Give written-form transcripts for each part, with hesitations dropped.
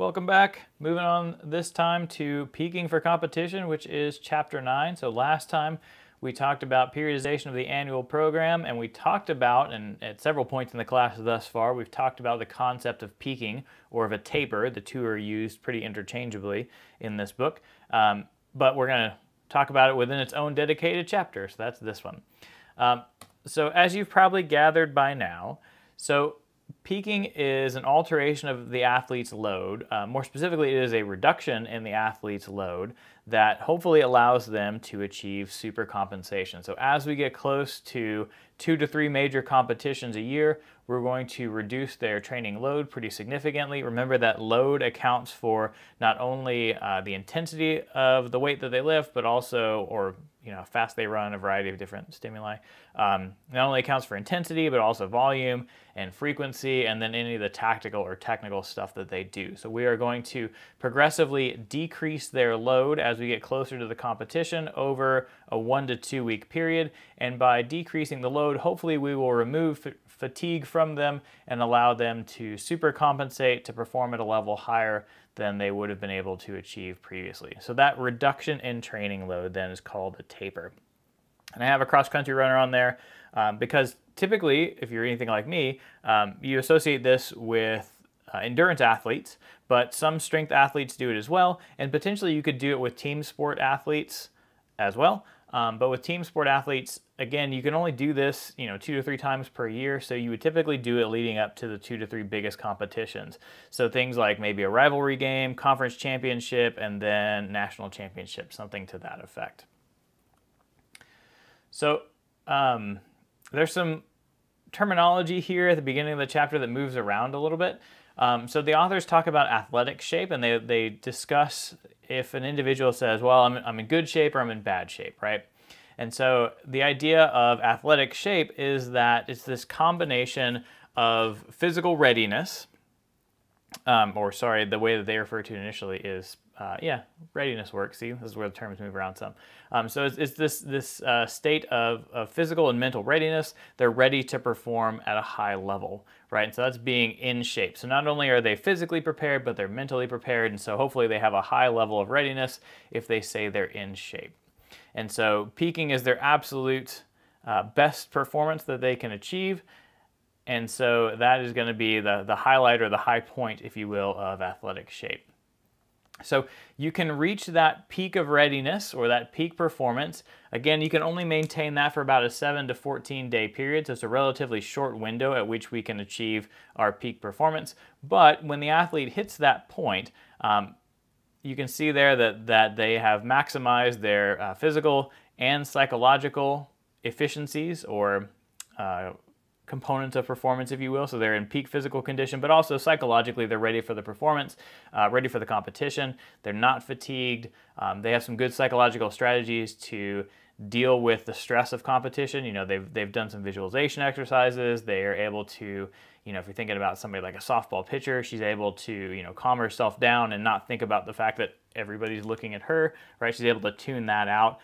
Welcome back. Moving on this time to Peaking for Competition, which is Chapter 9. So last time we talked about periodization of the annual program, and we talked about, and at several points in the class thus far, we've talked about the concept of peaking or of a taper. The two are used pretty interchangeably in this book, but we're going to talk about it within its own dedicated chapter, so that's this one. So as you've probably gathered by now, peaking is an alteration of the athlete's load. More specifically, it is a reduction in the athlete's load that hopefully allows them to achieve supercompensation. So as we get close to 2 to 3 major competitions a year, we're going to reduce their training load pretty significantly. Remember that load accounts for not only the intensity of the weight that they lift, but also, or how fast they run, a variety of different stimuli. Not only accounts for intensity, but also volume and frequency, and then any of the tactical or technical stuff that they do. So we are going to progressively decrease their load as we get closer to the competition over a 1 to 2 week period. And by decreasing the load, hopefully we will remove fatigue from them and allow them to supercompensate to perform at a level higher than they would have been able to achieve previously. So that reduction in training load then is called a taper. And I have a cross-country runner on there because typically, if you're anything like me, you associate this with endurance athletes, but some strength athletes do it as well, and potentially you could do it with team sport athletes as well. But with team sport athletes, again, you can only do this 2 to 3 times per year, so you would typically do it leading up to the 2 to 3 biggest competitions. So things like maybe a rivalry game, conference championship, and then national championship, something to that effect. So there's some terminology here at the beginning of the chapter that moves around a little bit. So the authors talk about athletic shape, and they discuss if an individual says, well, I'm in good shape or I'm in bad shape, right? And so the idea of athletic shape is that it's this combination of physical readiness, the way that they refer to it initially is, readiness work. See, this is where the terms move around some. So it's this state of physical and mental readiness. They're ready to perform at a high level, right? And so that's being in shape. So not only are they physically prepared, but they're mentally prepared. And so hopefully they have a high level of readiness if they say they're in shape. And so peaking is their absolute best performance that they can achieve. And so that is going to be the highlight or the high point, if you will, of athletic shape. So you can reach that peak of readiness or that peak performance. Again, you can only maintain that for about a 7 to 14 day period. So it's a relatively short window at which we can achieve our peak performance. But when the athlete hits that point, you can see there that they have maximized their physical and psychological efficiencies or components of performance, if you will. So they're in peak physical condition, but also psychologically they're ready for the performance, ready for the competition. They're not fatigued. They have some good psychological strategies to deal with the stress of competition. They've done some visualization exercises. They are able to, if you're thinking about somebody like a softball pitcher, she's able to, calm herself down and not think about the fact that everybody's looking at her, right? She's able to tune that out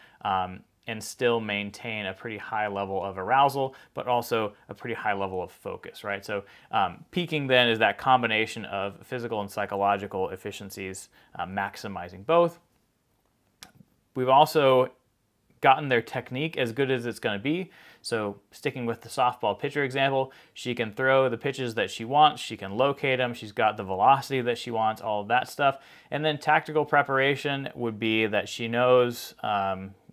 and still maintain a pretty high level of arousal, but also a pretty high level of focus, right? So peaking then is that combination of physical and psychological efficiencies, maximizing both. We've also gotten their technique as good as it's going to be. So sticking with the softball pitcher example, she can throw the pitches that she wants, she can locate them, she's got the velocity that she wants, all of that stuff. And then tactical preparation would be that she knows,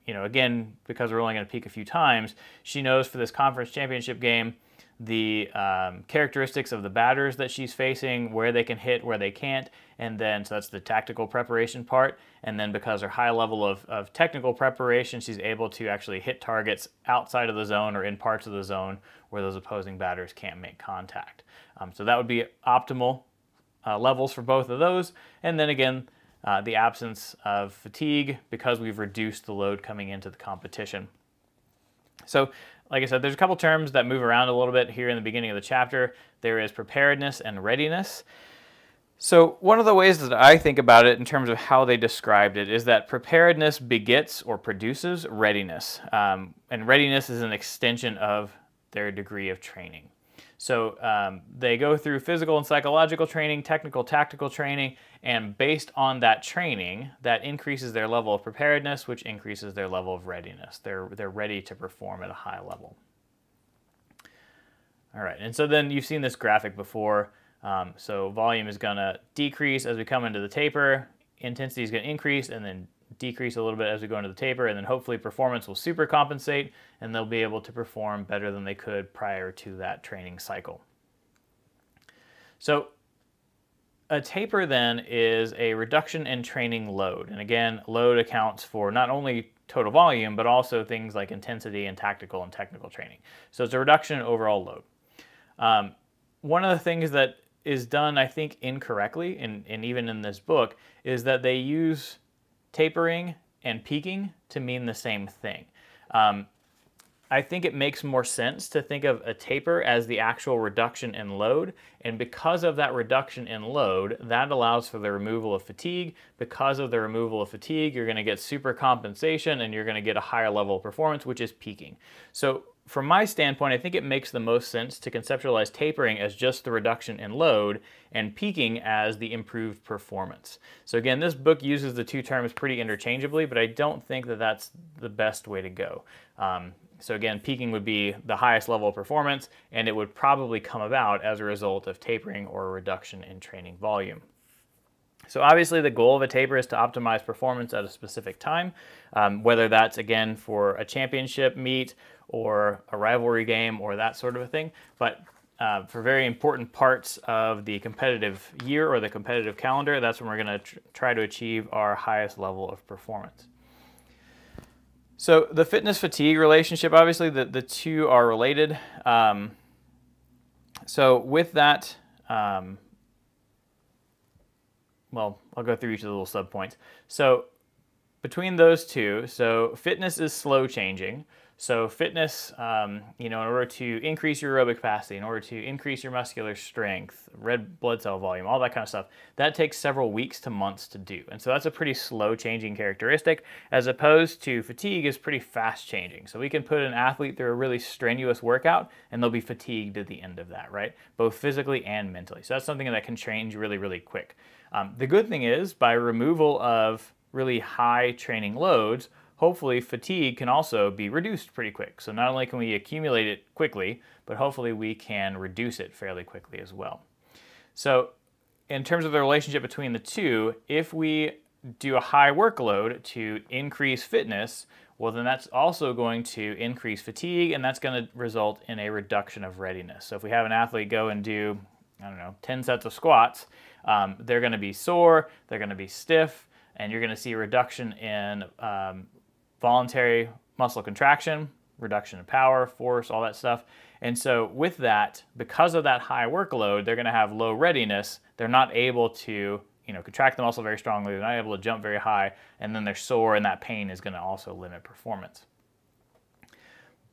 again, because we're only going to peak a few times, she knows for this conference championship game the characteristics of the batters that she's facing, where they can hit, where they can't, and then, so that's the tactical preparation part, and then because her high level of technical preparation, she's able to actually hit targets outside of the zone or in parts of the zone where those opposing batters can't make contact. So that would be optimal levels for both of those, and then again, the absence of fatigue because we've reduced the load coming into the competition. So, like I said, there's a couple terms that move around a little bit here in the beginning of the chapter. There is preparedness and readiness. So one of the ways that I think about it in terms of how they described it is that preparedness begets or produces readiness. And readiness is an extension of their degree of training. So they go through physical and psychological training, technical, tactical training, and based on that training, that increases their level of preparedness, which increases their level of readiness. They're ready to perform at a high level. All right, and so then you've seen this graphic before. So volume is going to decrease as we come into the taper, intensity is going to increase, and then decrease a little bit as we go into the taper, and then hopefully performance will supercompensate, and they'll be able to perform better than they could prior to that training cycle. So a taper then is a reduction in training load. And again, load accounts for not only total volume, but also things like intensity and tactical and technical training. So it's a reduction in overall load. One of the things that is done, I think, incorrectly, and even in this book, is that they use tapering and peaking to mean the same thing. I think it makes more sense to think of a taper as the actual reduction in load, and because of that reduction in load, that allows for the removal of fatigue. Because of the removal of fatigue, you're going to get super compensation and you're going to get a higher level of performance, which is peaking. So from my standpoint, I think it makes the most sense to conceptualize tapering as just the reduction in load and peaking as the improved performance. So again, this book uses the two terms pretty interchangeably, but I don't think that that's the best way to go. So again, peaking would be the highest level of performance, and it would probably come about as a result of tapering or a reduction in training volume. So obviously the goal of a taper is to optimize performance at a specific time, whether that's, again, for a championship meet or a rivalry game or that sort of a thing. But for very important parts of the competitive year or the competitive calendar, that's when we're going to try to achieve our highest level of performance. So the fitness-fatigue relationship, obviously the two are related. So with that, well, I'll go through each of the little subpoints. So between those two, so fitness is slow changing. So fitness, in order to increase your aerobic capacity, in order to increase your muscular strength, red blood cell volume, all that kind of stuff, that takes several weeks to months to do. And so that's a pretty slow changing characteristic, as opposed to fatigue is pretty fast changing. So we can put an athlete through a really strenuous workout and they'll be fatigued at the end of that, right? Both physically and mentally. So that's something that can change really, really quick. The good thing is, by removal of really high training loads, hopefully fatigue can also be reduced pretty quick. So not only can we accumulate it quickly, but hopefully we can reduce it fairly quickly as well. So in terms of the relationship between the two, if we do a high workload to increase fitness, well then that's also going to increase fatigue, and that's going to result in a reduction of readiness. So if we have an athlete go and do, 10 sets of squats, they're going to be sore, they're going to be stiff, and you're going to see a reduction in voluntary muscle contraction, reduction in power, force, all that stuff. And so with that, because of that high workload, they're going to have low readiness. They're not able to, contract the muscle very strongly. They're not able to jump very high, and then they're sore, and that pain is going to also limit performance.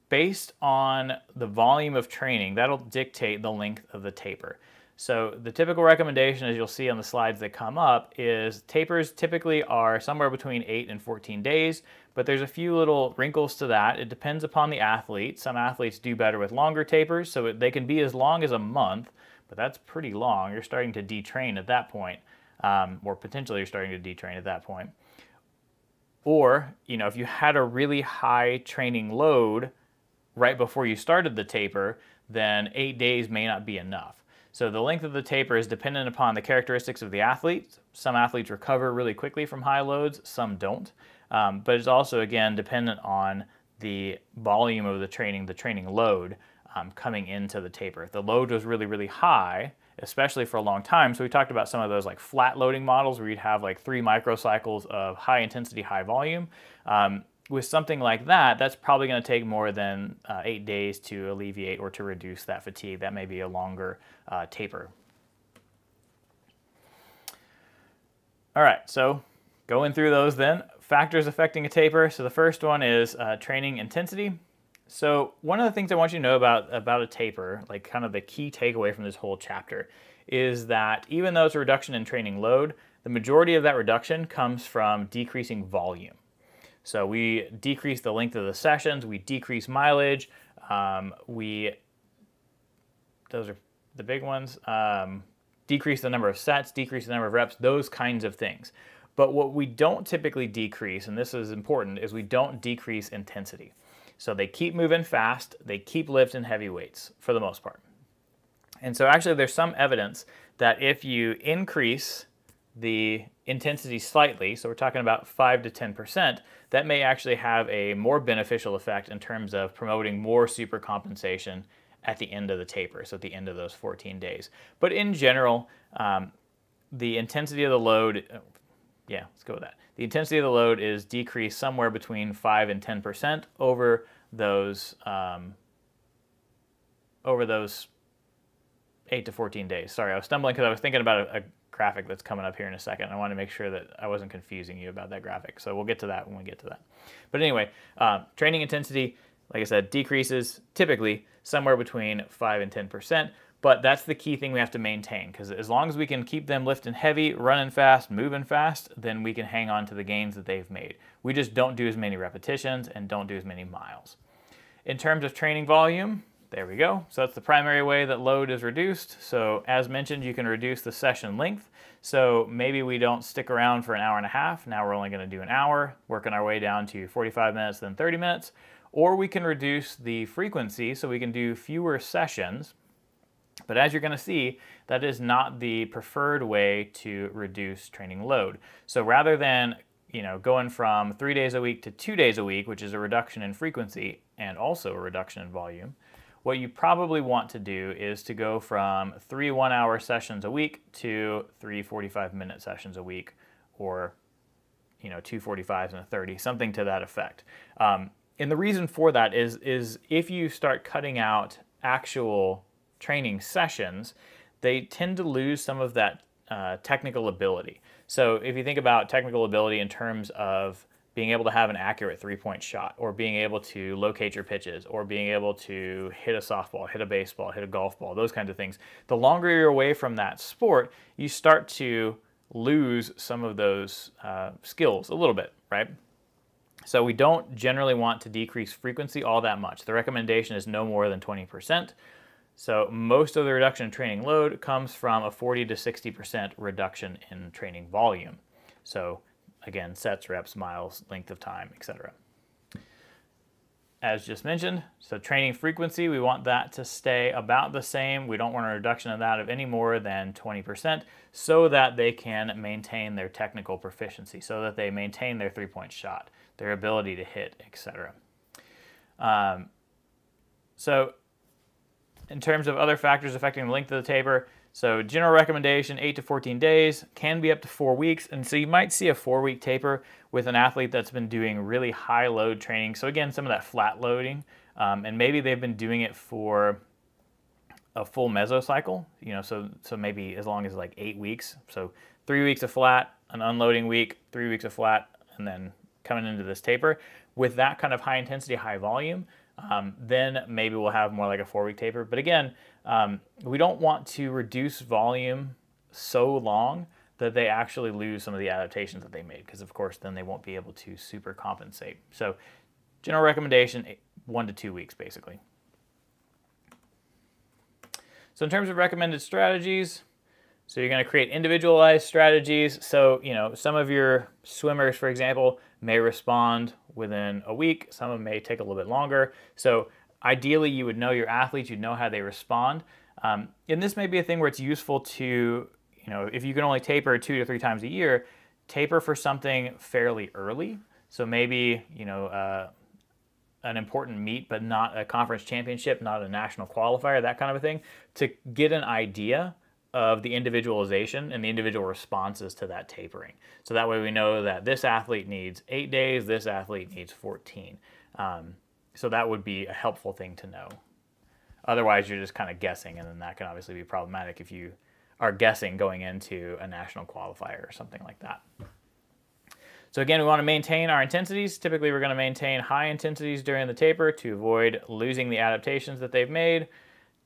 Based on the volume of training, that'll dictate the length of the taper. So the typical recommendation, as you'll see on the slides that come up, is tapers typically are somewhere between 8 and 14 days, but there's a few little wrinkles to that. It depends upon the athlete. Some athletes do better with longer tapers, so they can be as long as a month, but that's pretty long. You're starting to detrain at that point, or potentially you're starting to detrain at that point. Or, if you had a really high training load right before you started the taper, then 8 days may not be enough. So the length of the taper is dependent upon the characteristics of the athlete. Some athletes recover really quickly from high loads, some don't. But it's also, again, dependent on the volume of the training load coming into the taper. If the load was really, really high, especially for a long time, so we talked about some of those like flat loading models where you'd have like 3 microcycles of high intensity, high volume. With something like that, that's probably going to take more than 8 days to alleviate or to reduce that fatigue. That may be a longer taper. All right, so going through those then. Factors affecting a taper. So the first one is training intensity. So one of the things I want you to know about a taper, like kind of the key takeaway from this whole chapter, is that even though it's a reduction in training load, the majority of that reduction comes from decreasing volume. So we decrease the length of the sessions, we decrease mileage, we those are the big ones. Decrease the number of sets, decrease the number of reps, those kinds of things. But what we don't typically decrease, and this is important, is we don't decrease intensity. So they keep moving fast, they keep lifting heavy weights for the most part. And so actually there's some evidence that if you increase the intensity slightly, so we're talking about 5 to 10%, that may actually have a more beneficial effect in terms of promoting more supercompensation at the end of the taper, so at the end of those 14 days. But in general, the intensity of the load, let's go with that. The intensity of the load is decreased somewhere between 5 and 10% over those 8 to 14 days. Sorry, I was stumbling because I was thinking about a graphic that's coming up here in a second. I want to make sure that I wasn't confusing you about that graphic. So we'll get to that when we get to that. But anyway, training intensity, like I said, decreases typically somewhere between 5 and 10%. But that's the key thing we have to maintain, because as long as we can keep them lifting heavy, running fast, moving fast, then we can hang on to the gains that they've made. We just don't do as many repetitions and don't do as many miles. In terms of training volume, there we go. So that's the primary way that load is reduced. So as mentioned, you can reduce the session length. So maybe we don't stick around for an hour and a half. Now we're only going to do an hour, working our way down to 45 minutes, then 30 minutes. Or we can reduce the frequency, so we can do fewer sessions. But as you're going to see, that is not the preferred way to reduce training load. So rather than going from 3 days a week to 2 days a week, which is a reduction in frequency and also a reduction in volume, what you probably want to do is to go from 3 one-hour sessions a week to 3 45-minute sessions a week, or 2 45s and a 30, something to that effect. And the reason for that is if you start cutting out actual training sessions, they tend to lose some of that technical ability. So if you think about technical ability in terms of being able to have an accurate three-point shot, or being able to locate your pitches, or being able to hit a softball, hit a baseball, hit a golf ball, those kinds of things, the longer you're away from that sport, you start to lose some of those skills a little bit, right? So we don't generally want to decrease frequency all that much. The recommendation is no more than 20%. So most of the reduction in training load comes from a 40 to 60% reduction in training volume. So again, sets, reps, miles, length of time, etc. As just mentioned, so training frequency, we want that to stay about the same. We don't want a reduction of that of any more than 20%, so that they can maintain their technical proficiency, so that they maintain their three-point shot, their ability to hit, etc. So in terms of other factors affecting the length of the taper, so general recommendation, 8 to 14 days, can be up to 4 weeks. And so you might see a 4-week taper with an athlete that's been doing really high load training. So again, some of that flat loading, and maybe they've been doing it for a full mesocycle, so maybe as long as like 8 weeks. So 3 weeks of flat, an unloading week, 3 weeks of flat, and then coming into this taper. With that kind of high intensity, high volume, then maybe we'll have more like a 4-week taper. But again, we don't want to reduce volume so long that they actually lose some of the adaptations that they made, because of course then they won't be able to super compensate. So general recommendation, 1 to 2 weeks basically. So in terms of recommended strategies, so you're going to create individualized strategies. So some of your swimmers, for example, may respond within a week. Some of them may take a little bit longer. So ideally, you would know your athletes, you'd know how they respond. And this may be a thing where it's useful to, if you can only taper 2 to 3 times a year, taper for something fairly early. So maybe, an important meet, but not a conference championship, not a national qualifier, that kind of a thing, to get an idea of the individualization and the individual responses to that tapering. So that way we know that this athlete needs 8 days, this athlete needs 14. So that would be a helpful thing to know. Otherwise, you're just kind of guessing, and then that can obviously be problematic if you are guessing going into a national qualifier or something like that. So again, we want to maintain our intensities. Typically, we're going to maintain high intensities during the taper to avoid losing the adaptations that they've made.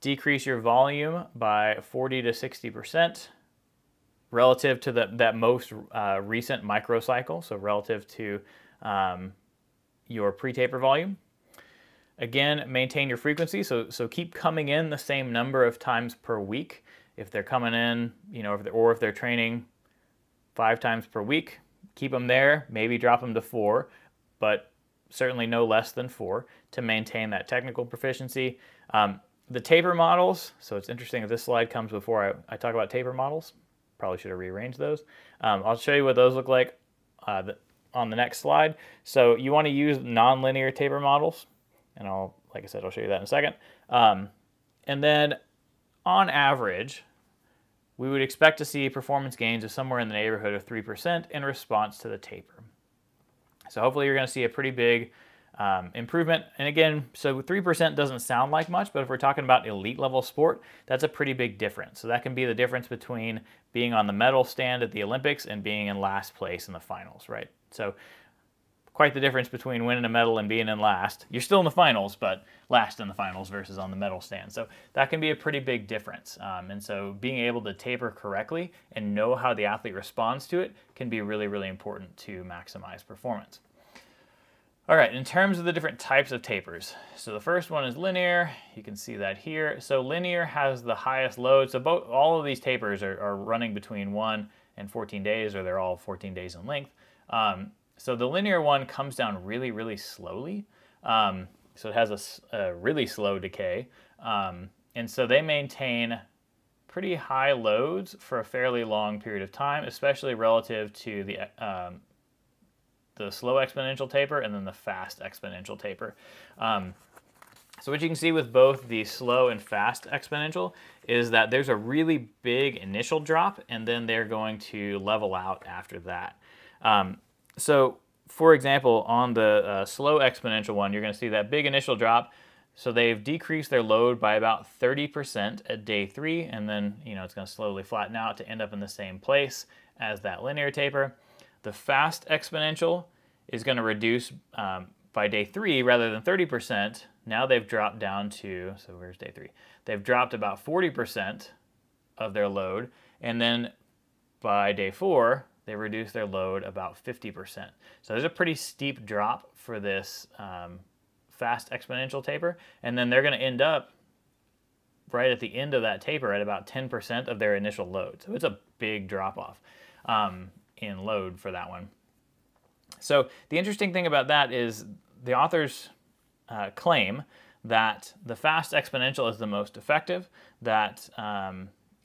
Decrease your volume by 40 to 60% relative to that most recent microcycle, so relative to your pre-taper volume. Again, maintain your frequency, so keep coming in the same number of times per week. If they're coming in, if they're training 5 times per week, keep them there, maybe drop them to 4, but certainly no less than 4 to maintain that technical proficiency. The taper models, so it's interesting that this slide comes before I talk about taper models. Probably should have rearranged those. I'll show you what those look like on the next slide. So you want to use nonlinear taper models, and like I said, I'll show you that in a second. And then on average, we would expect to see performance gains of somewhere in the neighborhood of 3% in response to the taper. So hopefully you're going to see a pretty big improvement. And again, so 3% doesn't sound like much, but if we're talking about elite level sport, that's a pretty big difference. So that can be the difference between being on the medal stand at the Olympics and being in last place in the finals, right? So quite the difference between winning a medal and being in last. You're still in the finals, but last in the finals versus on the medal stand. So that can be a pretty big difference. And so being able to taper correctly and know how the athlete responds to it can be really, really important to maximize performance. All right, in terms of the different types of tapers, so the first one is linear. You can see that here. So linear has the highest load. So all of these tapers are running between 1 and 14 days, or they're all 14 days in length. So the linear one comes down really, really slowly. So it has a really slow decay. And so they maintain pretty high loads for a fairly long period of time, especially relative to the slow exponential taper and then the fast exponential taper. So what you can see with both the slow and fast exponential is that there's a really big initial drop, and then they're going to level out after that. So for example, on the slow exponential one, you're going to see that big initial drop. So they've decreased their load by about 30% at day 3, and then it's going to slowly flatten out to end up in the same place as that linear taper. The fast exponential is going to reduce by day 3 rather than 30%. Now they've dropped down to, so where's day 3? They've dropped about 40% of their load, and then by day 4, they reduce their load about 50%. So there's a pretty steep drop for this fast exponential taper, and then they're going to end up right at the end of that taper at about 10% of their initial load. So it's a big drop off in load for that one. So the interesting thing about that is the authors claim that the fast exponential is the most effective, that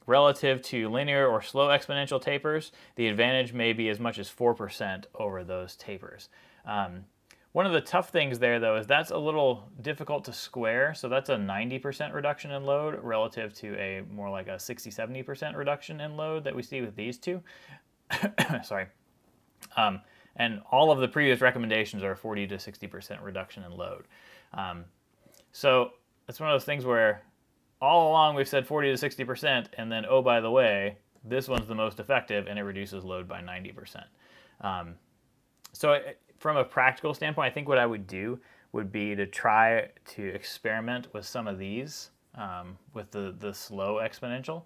relative to linear or slow exponential tapers, the advantage may be as much as 4% over those tapers. One of the tough things there, though, is that's a little difficult to square. So that's a 90% reduction in load relative to a more like a 60-70% reduction in load that we see with these two. Sorry. And all of the previous recommendations are 40 to 60% reduction in load. So it's one of those things where all along we've said 40 to 60%, and then, oh, by the way, this one's the most effective, and it reduces load by 90%. From a practical standpoint, I think what I would do would be to try to experiment with some of these, with the slow exponential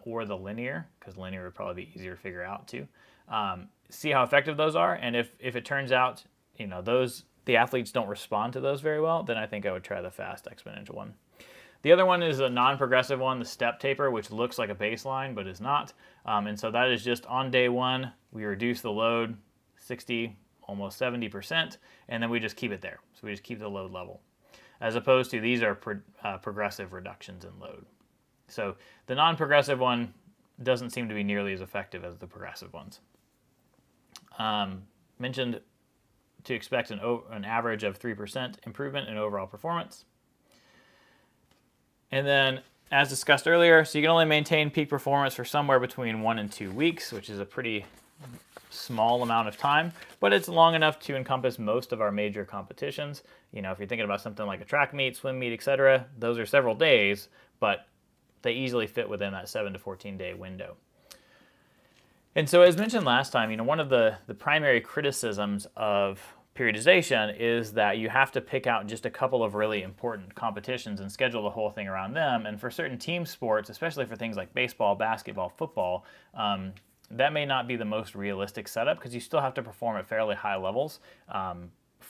or the linear, because linear would probably be easier to figure out too. See how effective those are, and if it turns out the athletes don't respond to those very well, then I think I would try the fast exponential one. The other one is a non-progressive one, the step taper, which looks like a baseline but is not. And so that is just on day 1, we reduce the load 60, almost 70%, and then we just keep it there. So we just keep the load level. As opposed to these are progressive reductions in load. So the non-progressive one doesn't seem to be nearly as effective as the progressive ones. Mentioned to expect an average of 3% improvement in overall performance. And then, as discussed earlier, so you can only maintain peak performance for somewhere between 1 and 2 weeks, which is a pretty small amount of time, but it's long enough to encompass most of our major competitions. If you're thinking about something like a track meet, swim meet, etc., those are several days, but they easily fit within that 7 to 14 day window. And so, as mentioned last time, one of the primary criticisms of periodization is that you have to pick out just a couple of really important competitions and schedule the whole thing around them. And for certain team sports, especially for things like baseball, basketball, football, that may not be the most realistic setup because you still have to perform at fairly high levels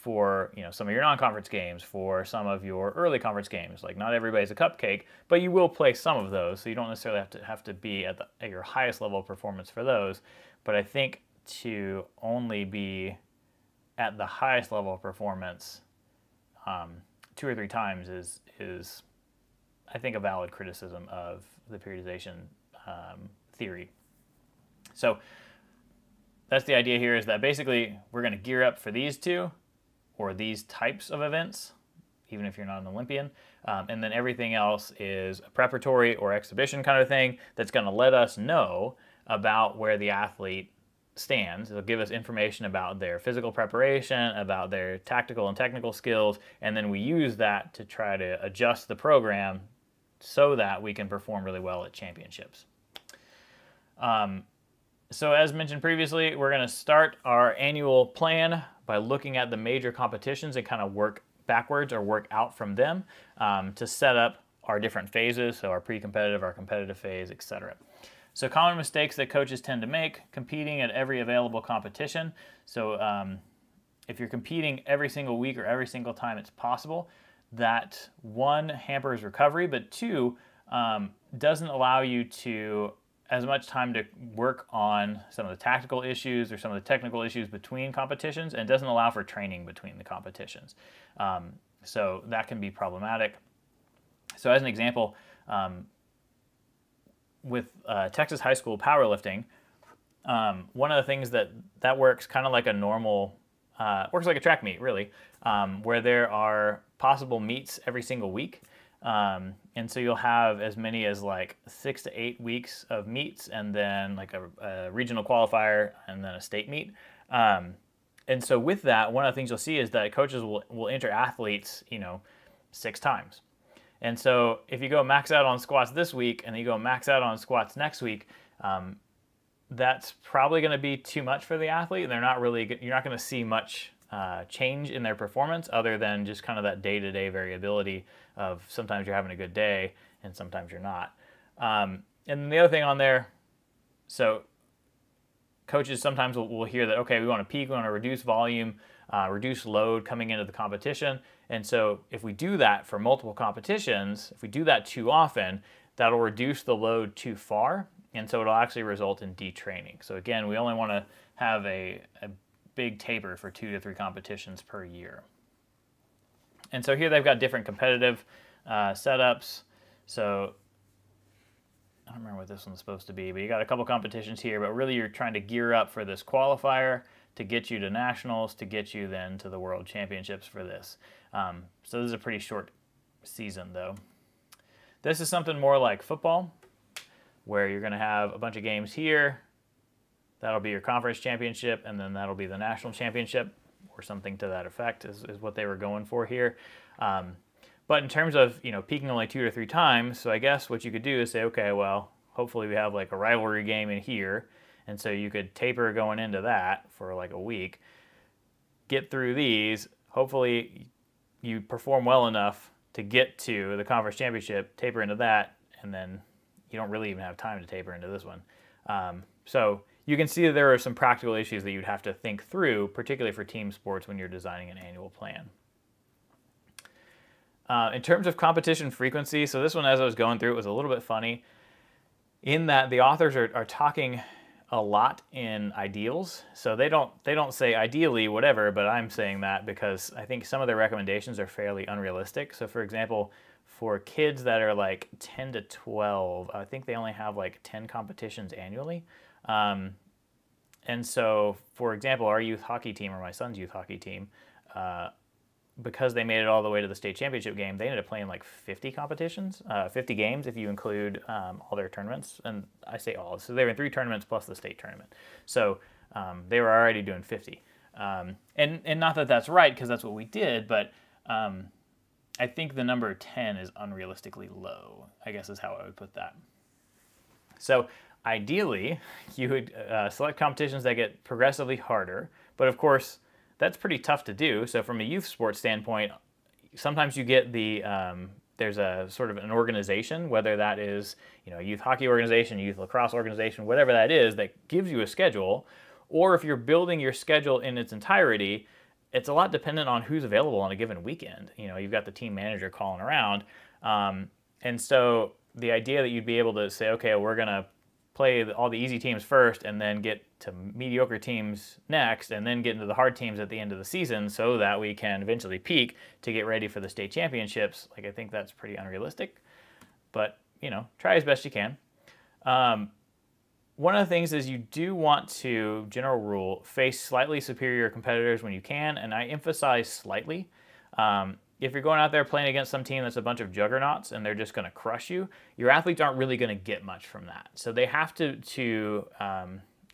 for some of your non-conference games, for some of your early conference games. Like not everybody's a cupcake, but you will play some of those, so you don't necessarily have to be at your highest level of performance for those. But I think to only be at the highest level of performance 2 or 3 times is I think a valid criticism of the periodization theory. So that's the idea here, is that basically we're going to gear up for these two or these types of events, even if you're not an Olympian. And then everything else is a preparatory or exhibition kind of thing that's going to let us know about where the athlete stands. It'll give us information about their physical preparation, about their tactical and technical skills, and then we use that to try to adjust the program so that we can perform really well at championships. So as mentioned previously, we're going to start our annual plan by looking at the major competitions and kind of work backwards or work out from them to set up our different phases, so our pre-competitive, our competitive phase, etc. So common mistakes that coaches tend to make: competing at every available competition. So if you're competing every single week or every single time it's possible, that 1, hampers recovery, but 2, doesn't allow you to as much time to work on some of the tactical issues or some of the technical issues between competitions, and doesn't allow for training between the competitions. So that can be problematic. So as an example, with Texas high school powerlifting, one of the things that works kind of like a normal, works like a track meet really, where there are possible meets every single week. And so you'll have as many as like 6 to 8 weeks of meets, and then like a regional qualifier, and then a state meet. And so with that, one of the things you'll see is that coaches will enter athletes, 6 times. And so if you go max out on squats this week and then you go max out on squats next week, that's probably going to be too much for the athlete. And you're not going to see much change in their performance, other than just kind of that day-to-day variability of sometimes you're having a good day and sometimes you're not. And then the other thing on there, so coaches sometimes will hear that, okay, we want to peak, we want to reduce volume, reduce load coming into the competition. And so if we do that for multiple competitions, if we do that too often, that'll reduce the load too far, and so it'll actually result in detraining. So again, we only want to have a big taper for 2 to 3 competitions per year. And so here they've got different competitive setups. So I don't remember what this one's supposed to be, but you got a couple competitions here, but really you're trying to gear up for this qualifier to get you to nationals, to get you then to the world championships for this. So this is a pretty short season though. This is something more like football, where you're going to have a bunch of games here. That'll be your conference championship, and then that'll be the national championship, or something to that effect is what they were going for here. But in terms of peaking only 2 or 3 times, so I guess what you could do is say, okay, well, hopefully we have like a rivalry game in here, and so you could taper going into that for like a week, get through these, hopefully you perform well enough to get to the conference championship, taper into that, and then you don't really even have time to taper into this one. So you can see that there are some practical issues that you'd have to think through, particularly for team sports when you're designing an annual plan. In terms of competition frequency, so this one, as I was going through, it was a little bit funny in that the authors are talking a lot in ideals. So they don't say ideally whatever, but I'm saying that because I think some of their recommendations are fairly unrealistic. So for example, for kids that are like 10 to 12, I think they only have like 10 competitions annually. And so, for example, our youth hockey team, or my son's youth hockey team, because they made it all the way to the state championship game, they ended up playing like 50 competitions, 50 games if you include all their tournaments. And I say all, so they were in 3 tournaments plus the state tournament. So they were already doing 50. And not that that's right, because that's what we did, but I think the number 10 is unrealistically low, I guess is how I would put that. So ideally, you would select competitions that get progressively harder, but of course, that's pretty tough to do. So from a youth sports standpoint, sometimes you get there's a sort of an organization, whether that is a youth hockey organization, youth lacrosse organization, whatever that is, that gives you a schedule. Or if you're building your schedule in its entirety, it's a lot dependent on who's available on a given weekend. You know, you've got the team manager calling around. And so the idea that you'd be able to say, okay, we're going to play all the easy teams first and then get to mediocre teams next and then get into the hard teams at the end of the season so that we can eventually peak to get ready for the state championships. Like, I think that's pretty unrealistic, but, you know, try as best you can. One of the things is you do want to, general rule, face slightly superior competitors when you can, and I emphasize slightly. If you're going out there playing against some team that's a bunch of juggernauts and they're just going to crush you, your athletes aren't really going to get much from that. So they have to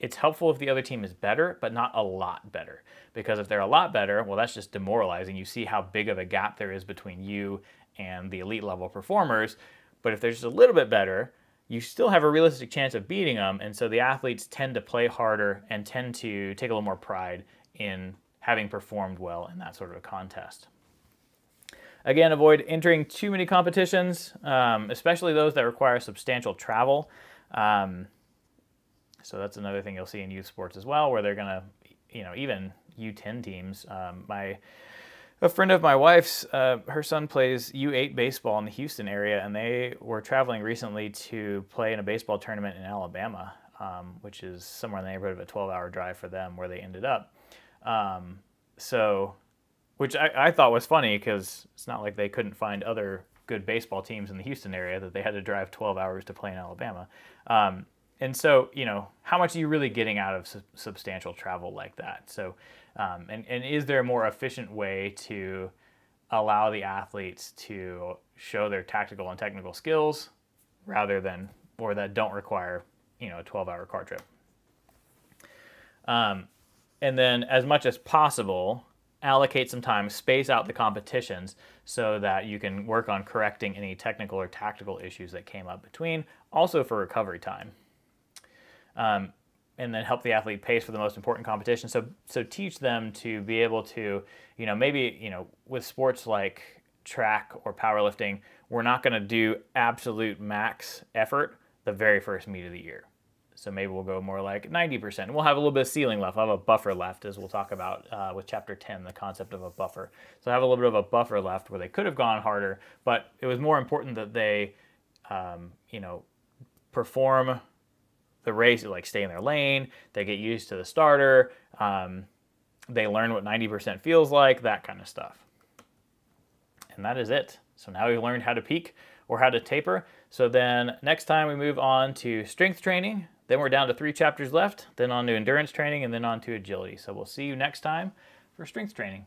it's helpful if the other team is better, but not a lot better. Because if they're a lot better, well, that's just demoralizing. You see how big of a gap there is between you and the elite level performers. But if they're just a little bit better, you still have a realistic chance of beating them. And so the athletes tend to play harder and tend to take a little more pride in having performed well in that sort of a contest. Again, avoid entering too many competitions, especially those that require substantial travel. So that's another thing you'll see in youth sports as well, where they're going to, you know, even U10 teams. A friend of my wife's, her son plays U8 baseball in the Houston area, and they were traveling recently to play in a baseball tournament in Alabama, which is somewhere in the neighborhood of a 12-hour drive for them where they ended up. Which I thought was funny because it's not like they couldn't find other good baseball teams in the Houston area that they had to drive 12 hours to play in Alabama. And so, you know, how much are you really getting out of substantial travel like that? So, and is there a more efficient way to allow the athletes to show their tactical and technical skills rather than, or that don't require, you know, a 12-hour car trip? And then as much as possible, allocate some time, space out the competitions so that you can work on correcting any technical or tactical issues that came up between, also for recovery time. And then help the athlete pace for the most important competition. So teach them to be able to, you know, maybe, you know, with sports like track or powerlifting, we're not going to do absolute max effort the very first meet of the year. So maybe we'll go more like 90%. We'll have a little bit of ceiling left. We'll have a buffer left, as we'll talk about with Chapter 10, the concept of a buffer. So I have a little bit of a buffer left where they could have gone harder, but it was more important that they, you know, perform the race, like stay in their lane, they get used to the starter, they learn what 90% feels like, that kind of stuff. And that is it. So now we've learned how to peak or how to taper. So then next time we move on to strength training. Then we're down to 3 chapters left, then on to endurance training, and then on to agility. So we'll see you next time for strength training.